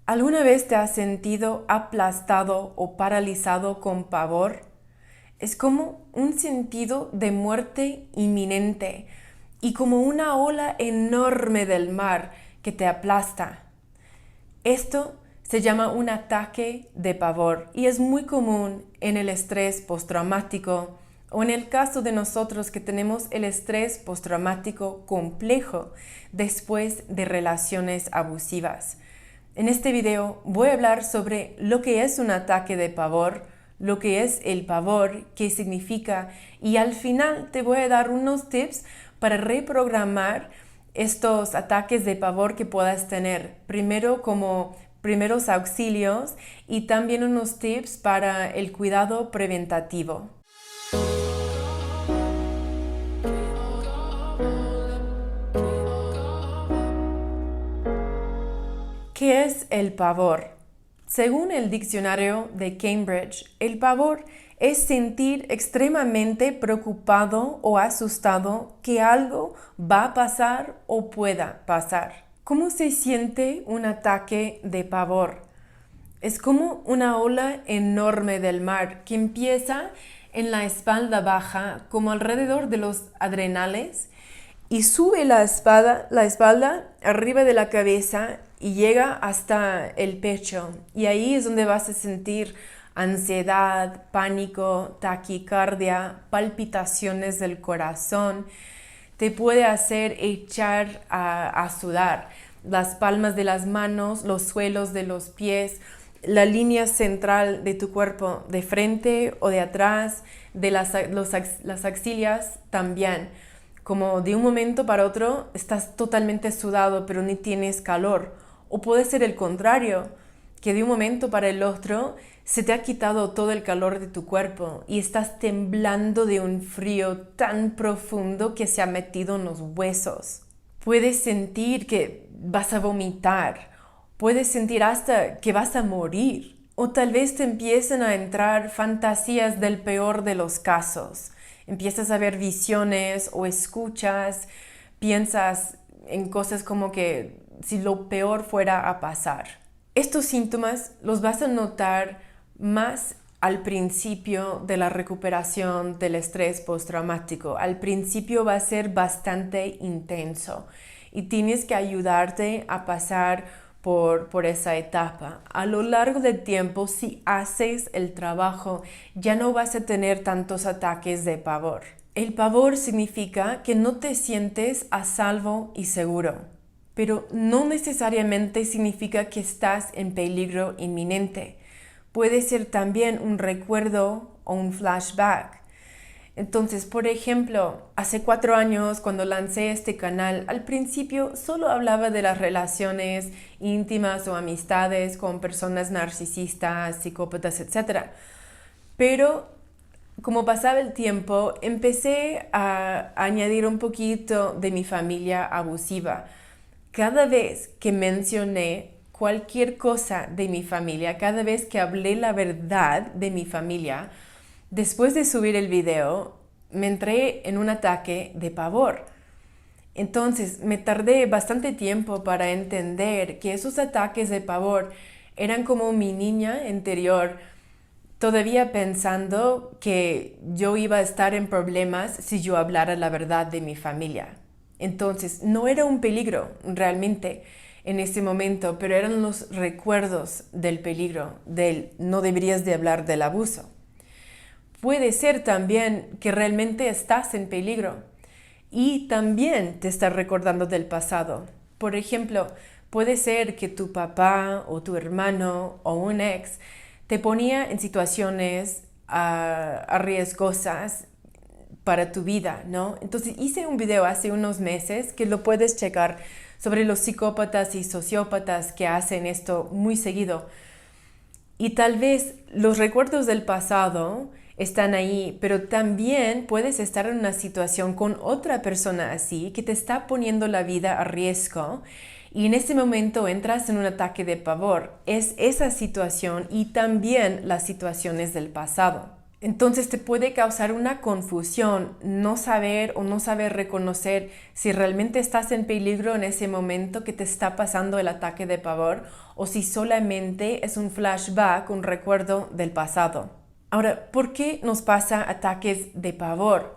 ¿Alguna vez te has sentido aplastado o paralizado con pavor? Es como un sentido de muerte inminente y como una ola enorme del mar que te aplasta. Esto se llama un ataque de pavor y es muy común en el estrés postraumático o en el caso de nosotros que tenemos el estrés postraumático complejo después de relaciones abusivas. En este video voy a hablar sobre lo que es un ataque de pavor, lo que es el pavor, qué significa y al final te voy a dar unos tips para reprogramar estos ataques de pavor que puedas tener. Primero como primeros auxilios y también unos tips para el cuidado preventativo. ¿Qué es el pavor? Según el diccionario de Cambridge, el pavor es sentir extremadamente preocupado o asustado que algo va a pasar o pueda pasar. ¿Cómo se siente un ataque de pavor? Es como una ola enorme del mar que empieza en la espalda baja, como alrededor de los adrenales, y sube la espalda arriba de la cabeza y llega hasta el pecho. Y ahí es donde vas a sentir ansiedad, pánico, taquicardia, palpitaciones del corazón. Te puede hacer echar a sudar las palmas de las manos, los suelos de los pies, la línea central de tu cuerpo, de frente o de atrás, de las axilas también. Como de un momento para otro estás totalmente sudado pero ni tienes calor. O puede ser el contrario, que de un momento para el otro se te ha quitado todo el calor de tu cuerpo y estás temblando de un frío tan profundo que se ha metido en los huesos. Puedes sentir que vas a vomitar, puedes sentir hasta que vas a morir. O tal vez te empiecen a entrar fantasías del peor de los casos. Empiezas a ver visiones o escuchas, piensas en cosas como que si lo peor fuera a pasar. Estos síntomas los vas a notar más al principio de la recuperación del estrés postraumático. Al principio va a ser bastante intenso y tienes que ayudarte a pasar por esa etapa. A lo largo del tiempo, si haces el trabajo, ya no vas a tener tantos ataques de pavor. El pavor significa que no te sientes a salvo y seguro, pero no necesariamente significa que estás en peligro inminente. Puede ser también un recuerdo o un flashback. Entonces, por ejemplo, hace 4 años cuando lancé este canal, al principio solo hablaba de las relaciones íntimas o amistades con personas narcisistas, psicópatas, etc. Pero como pasaba el tiempo, empecé a añadir un poquito de mi familia abusiva. Cada vez que mencioné cualquier cosa de mi familia, cada vez que hablé la verdad de mi familia, después de subir el video, me entré en un ataque de pavor. Entonces, me tardé bastante tiempo para entender que esos ataques de pavor eran como mi niña interior, todavía pensando que yo iba a estar en problemas si yo hablara la verdad de mi familia. Entonces, no era un peligro realmente en ese momento, pero eran los recuerdos del peligro, del no deberías de hablar del abuso. Puede ser también que realmente estás en peligro y también te estás recordando del pasado. Por ejemplo, puede ser que tu papá o tu hermano o un ex te ponía en situaciones riesgosas para tu vida, ¿no? Entonces hice un video hace unos meses que lo puedes checar sobre los psicópatas y sociópatas que hacen esto muy seguido. Y tal vez los recuerdos del pasado están ahí, pero también puedes estar en una situación con otra persona así que te está poniendo la vida a riesgo y en ese momento entras en un ataque de pavor. Es esa situación y también las situaciones del pasado. Entonces te puede causar una confusión no saber o no saber reconocer si realmente estás en peligro en ese momento que te está pasando el ataque de pavor o si solamente es un flashback, un recuerdo del pasado. Ahora, ¿por qué nos pasa ataques de pavor?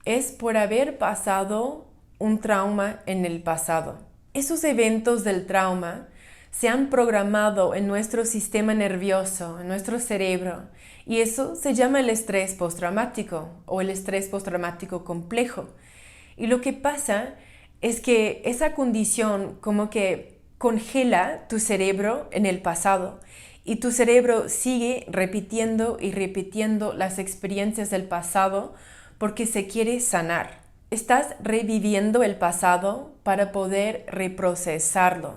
Es por haber pasado un trauma en el pasado. Esos eventos del trauma se han programado en nuestro sistema nervioso, en nuestro cerebro, y eso se llama el estrés postraumático o el estrés postraumático complejo. Y lo que pasa es que esa condición como que congela tu cerebro en el pasado y tu cerebro sigue repitiendo y repitiendo las experiencias del pasado porque se quiere sanar. Estás reviviendo el pasado para poder reprocesarlo.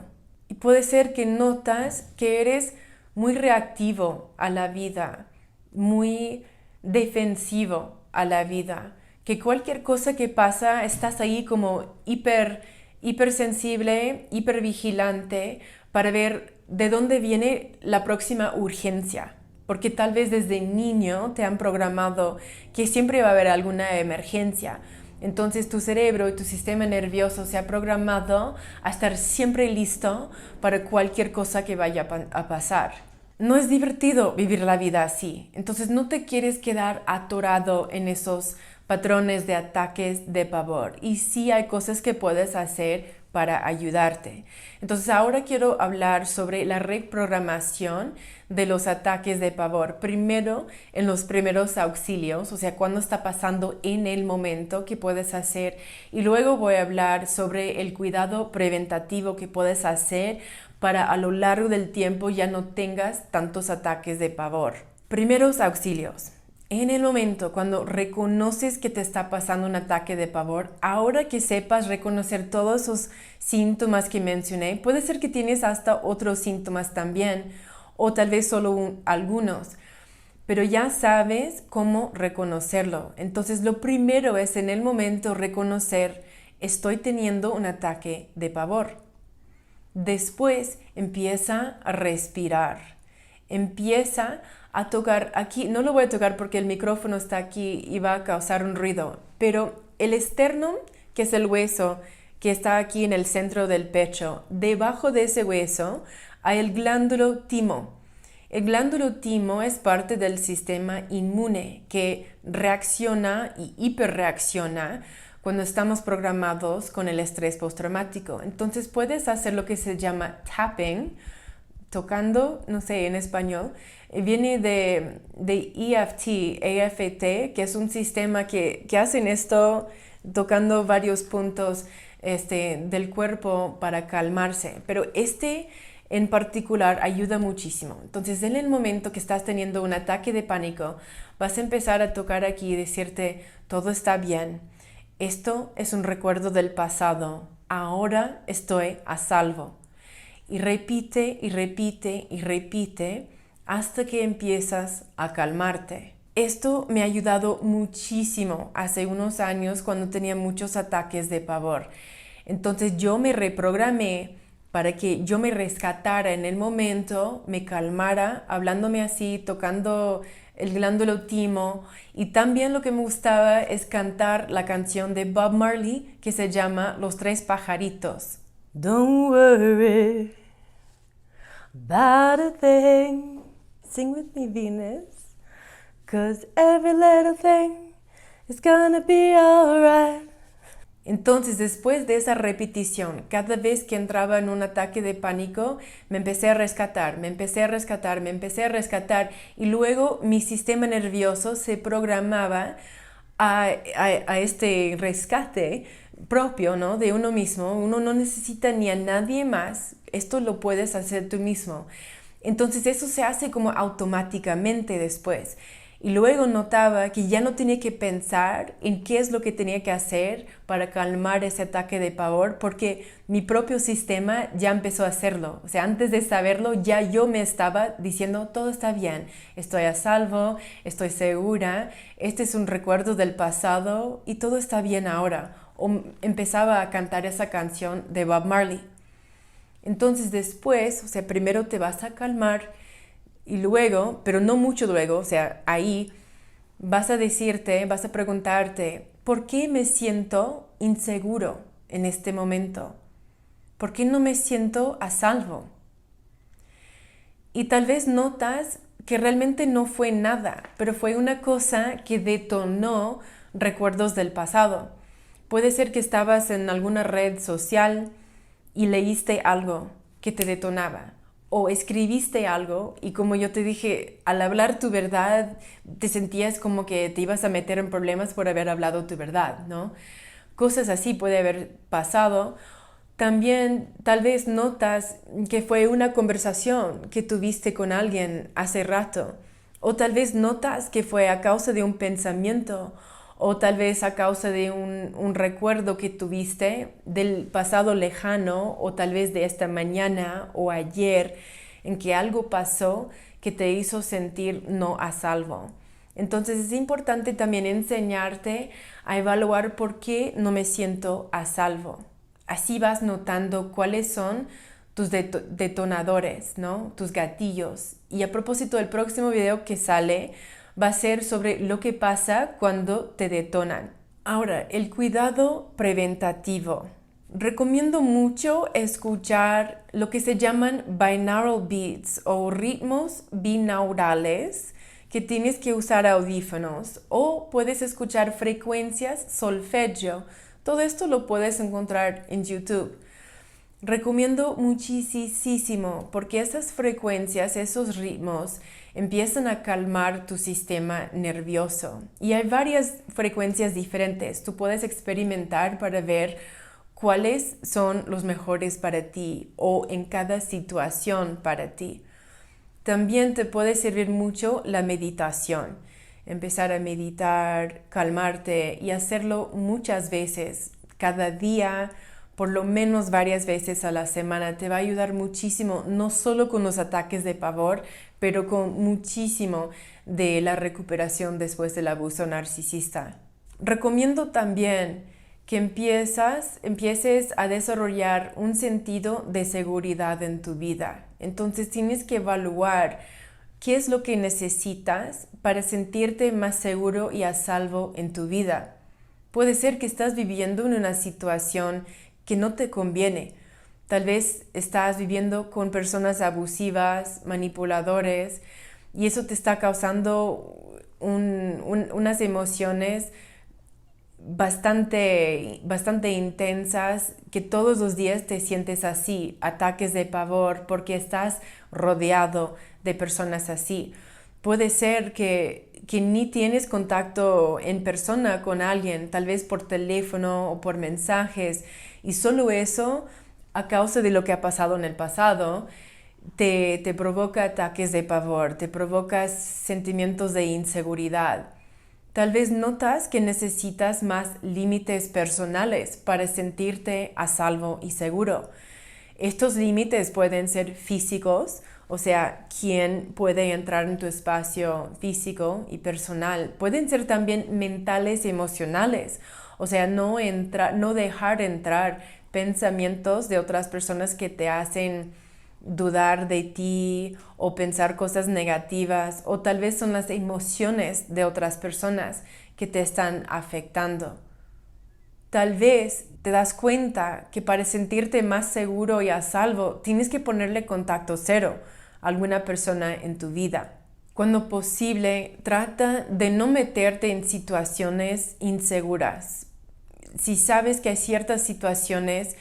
Y puede ser que notas que eres muy reactivo a la vida, muy defensivo a la vida, que cualquier cosa que pasa estás ahí como hipersensible, hipervigilante para ver de dónde viene la próxima urgencia. Porque tal vez desde niño te han programado que siempre va a haber alguna emergencia. Entonces tu cerebro y tu sistema nervioso se ha programado a estar siempre listo para cualquier cosa que vaya a pasar. No es divertido vivir la vida así, entonces no te quieres quedar atorado en esos patrones de ataques de pavor. Y sí hay cosas que puedes hacer para ayudarte. Entonces ahora quiero hablar sobre la reprogramación de los ataques de pavor. Primero, en los primeros auxilios, o sea, cuando está pasando en el momento que puedes hacer. Y luego voy a hablar sobre el cuidado preventativo que puedes hacer para a lo largo del tiempo ya no tengas tantos ataques de pavor. Primeros auxilios. En el momento cuando reconoces que te está pasando un ataque de pavor, ahora que sepas reconocer todos esos síntomas que mencioné, puede ser que tienes hasta otros síntomas también, o tal vez solo algunos, pero ya sabes cómo reconocerlo. Entonces lo primero es en el momento reconocer, estoy teniendo un ataque de pavor. Después empieza a respirar, empieza a tocar aquí, no lo voy a tocar porque el micrófono está aquí y va a causar un ruido, pero el esternum, que es el hueso que está aquí en el centro del pecho, debajo de ese hueso hay el glándulo timo. El glándulo timo es parte del sistema inmune que reacciona y hiperreacciona cuando estamos programados con el estrés postraumático. Entonces puedes hacer lo que se llama tapping, tocando, no sé, en español. Viene de EFT, AFT, que es un sistema que hacen esto tocando varios puntos del cuerpo para calmarse. Pero en particular ayuda muchísimo. Entonces, en el momento que estás teniendo un ataque de pánico, vas a empezar a tocar aquí y decirte, todo está bien. Esto es un recuerdo del pasado. Ahora estoy a salvo. Y repite y repite y repite hasta que empiezas a calmarte. Esto me ha ayudado muchísimo hace unos años cuando tenía muchos ataques de pavor. Entonces yo me reprogramé para que yo me rescatara en el momento, me calmara, hablándome así, tocando el glándulo timo. Y también lo que me gustaba es cantar la canción de Bob Marley que se llama Los Tres Pajaritos. Don't worry about a thing. Sing with me, Venus. 'Cause every little thing is gonna be alright. Entonces, después de esa repetición, cada vez que entraba en un ataque de pánico, me empecé a rescatar, me empecé a rescatar, me empecé a rescatar, y luego mi sistema nervioso se programaba a este rescate propio, ¿no? De uno mismo. Uno no necesita ni a nadie más, esto lo puedes hacer tú mismo. Entonces eso se hace como automáticamente después. Y luego notaba que ya no tenía que pensar en qué es lo que tenía que hacer para calmar ese ataque de pavor, porque mi propio sistema ya empezó a hacerlo. O sea, antes de saberlo, ya yo me estaba diciendo, todo está bien, estoy a salvo, estoy segura, este es un recuerdo del pasado y todo está bien ahora. O empezaba a cantar esa canción de Bob Marley. Entonces después, o sea, primero te vas a calmar y luego, pero no mucho luego, o sea, ahí Vas a preguntarte, ¿por qué me siento inseguro en este momento? ¿Por qué no me siento a salvo? Y tal vez notas que realmente no fue nada, pero fue una cosa que detonó recuerdos del pasado. Puede ser que estabas en alguna red social y leíste algo que te detonaba. O escribiste algo y como yo te dije, al hablar tu verdad te sentías como que te ibas a meter en problemas por haber hablado tu verdad, ¿no? Cosas así puede haber pasado. También tal vez notas que fue una conversación que tuviste con alguien hace rato, o tal vez notas que fue a causa de un pensamiento, o tal vez a causa de un recuerdo que tuviste del pasado lejano, o tal vez de esta mañana o ayer, en que algo pasó que te hizo sentir no a salvo. Entonces es importante también enseñarte a evaluar por qué no me siento a salvo. Así vas notando cuáles son tus detonadores, ¿no? Tus gatillos. Y a propósito, el próximo video que sale va a ser sobre lo que pasa cuando te detonan. Ahora, el cuidado preventativo. Recomiendo mucho escuchar lo que se llaman binaural beats o ritmos binaurales, que tienes que usar audífonos, o puedes escuchar frecuencias solfegio. Todo esto lo puedes encontrar en YouTube. Recomiendo muchísimo porque esas frecuencias, esos ritmos empiezan a calmar tu sistema nervioso. Y hay varias frecuencias diferentes. Tú puedes experimentar para ver cuáles son los mejores para ti o en cada situación para ti. También te puede servir mucho la meditación. Empezar a meditar, calmarte y hacerlo muchas veces, cada día, por lo menos varias veces a la semana. Te va a ayudar muchísimo, no solo con los ataques de pavor, pero con muchísimo de la recuperación después del abuso narcisista. Recomiendo también que empieces a desarrollar un sentido de seguridad en tu vida. Entonces tienes que evaluar qué es lo que necesitas para sentirte más seguro y a salvo en tu vida. Puede ser que estás viviendo en una situación que no te conviene. Tal vez estás viviendo con personas abusivas, manipuladores, y eso te está causando unas emociones bastante intensas, que todos los días te sientes así, ataques de pavor, porque estás rodeado de personas así. Puede ser que ni tienes contacto en persona con alguien, tal vez por teléfono o por mensajes, y solo eso, a causa de lo que ha pasado en el pasado, te provoca ataques de pavor, te provoca sentimientos de inseguridad. Tal vez notas que necesitas más límites personales para sentirte a salvo y seguro. Estos límites pueden ser físicos, o sea, quién puede entrar en tu espacio físico y personal. Pueden ser también mentales y emocionales, o sea, no dejar entrar pensamientos de otras personas que te hacen dudar de ti o pensar cosas negativas, o tal vez son las emociones de otras personas que te están afectando. Tal vez te das cuenta que para sentirte más seguro y a salvo tienes que ponerle contacto cero a alguna persona en tu vida. Cuando posible, trata de no meterte en situaciones inseguras. Si sabes que hay ciertas situaciones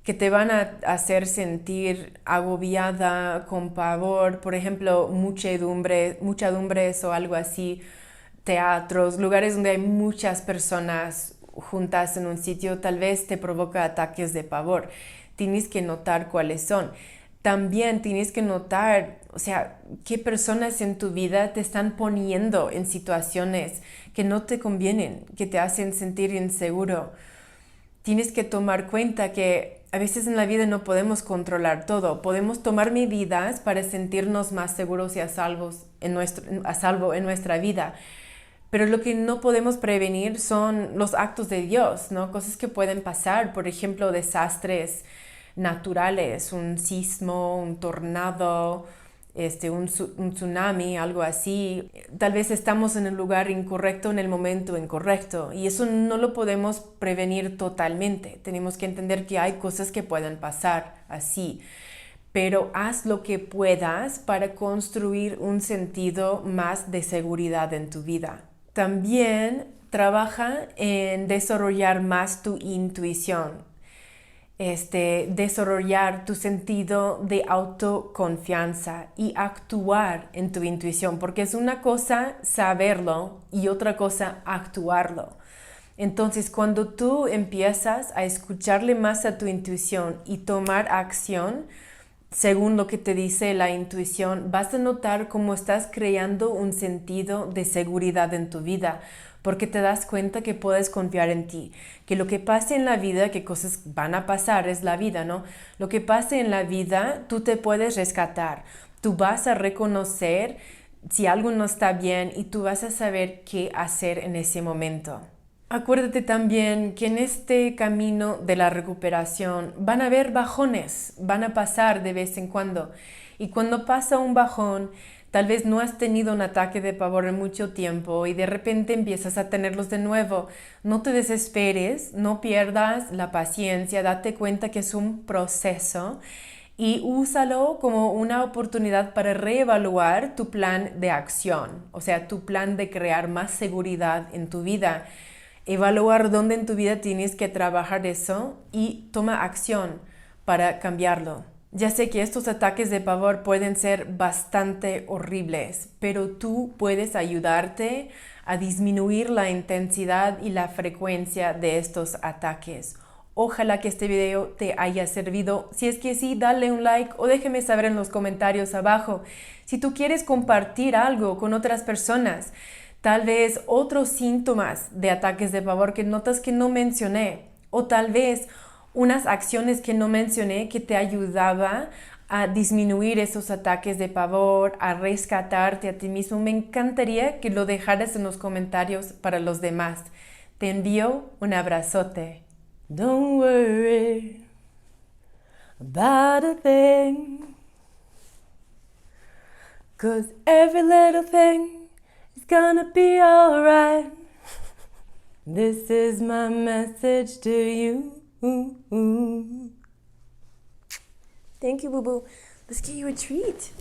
que te van a hacer sentir agobiada, con pavor, por ejemplo, muchedumbres o algo así, teatros, lugares donde hay muchas personas juntas en un sitio, tal vez te provoca ataques de pavor. Tienes que notar cuáles son. También tienes que notar, o sea, qué personas en tu vida te están poniendo en situaciones que no te convienen, que te hacen sentir inseguro. Tienes que tomar cuenta que a veces en la vida no podemos controlar todo. Podemos tomar medidas para sentirnos más seguros y a salvo en nuestra vida. Pero lo que no podemos prevenir son los actos de Dios, ¿no? Cosas que pueden pasar, por ejemplo, desastres naturales, un sismo, un tornado, un tsunami, algo así. Tal vez estamos en el lugar incorrecto en el momento incorrecto y eso no lo podemos prevenir totalmente. Tenemos que entender que hay cosas que pueden pasar así, pero haz lo que puedas para construir un sentido más de seguridad en tu vida. También trabaja en desarrollar más tu intuición. Desarrollar tu sentido de autoconfianza y actuar en tu intuición, porque es una cosa saberlo y otra cosa actuarlo. Entonces, cuando tú empiezas a escucharle más a tu intuición y tomar acción según lo que te dice la intuición, vas a notar cómo estás creando un sentido de seguridad en tu vida, porque te das cuenta que puedes confiar en ti, que lo que pase en la vida, que cosas van a pasar, es la vida, ¿no? Lo que pase en la vida, tú te puedes rescatar, tú vas a reconocer si algo no está bien y tú vas a saber qué hacer en ese momento. Acuérdate también que en este camino de la recuperación van a haber bajones, van a pasar de vez en cuando. Y cuando pasa un bajón, tal vez no has tenido un ataque de pavor en mucho tiempo y de repente empiezas a tenerlos de nuevo. No te desesperes, no pierdas la paciencia, date cuenta que es un proceso y úsalo como una oportunidad para reevaluar tu plan de acción, o sea, tu plan de crear más seguridad en tu vida. Evaluar dónde en tu vida tienes que trabajar eso y toma acción para cambiarlo. Ya sé que estos ataques de pavor pueden ser bastante horribles, pero tú puedes ayudarte a disminuir la intensidad y la frecuencia de estos ataques. Ojalá que este video te haya servido. Si es que sí, dale un like o déjeme saber en los comentarios abajo. Si tú quieres compartir algo con otras personas, tal vez otros síntomas de ataques de pavor que notas que no mencioné, o tal vez unas acciones que no mencioné que te ayudaba a disminuir esos ataques de pavor, a rescatarte a ti mismo. Me encantaría que lo dejaras en los comentarios para los demás. Te envío un abrazote. Don't worry about a thing, 'cause every little thing it's gonna be alright. This is my message to you. Thank you, boo-boo. Let's get you a treat.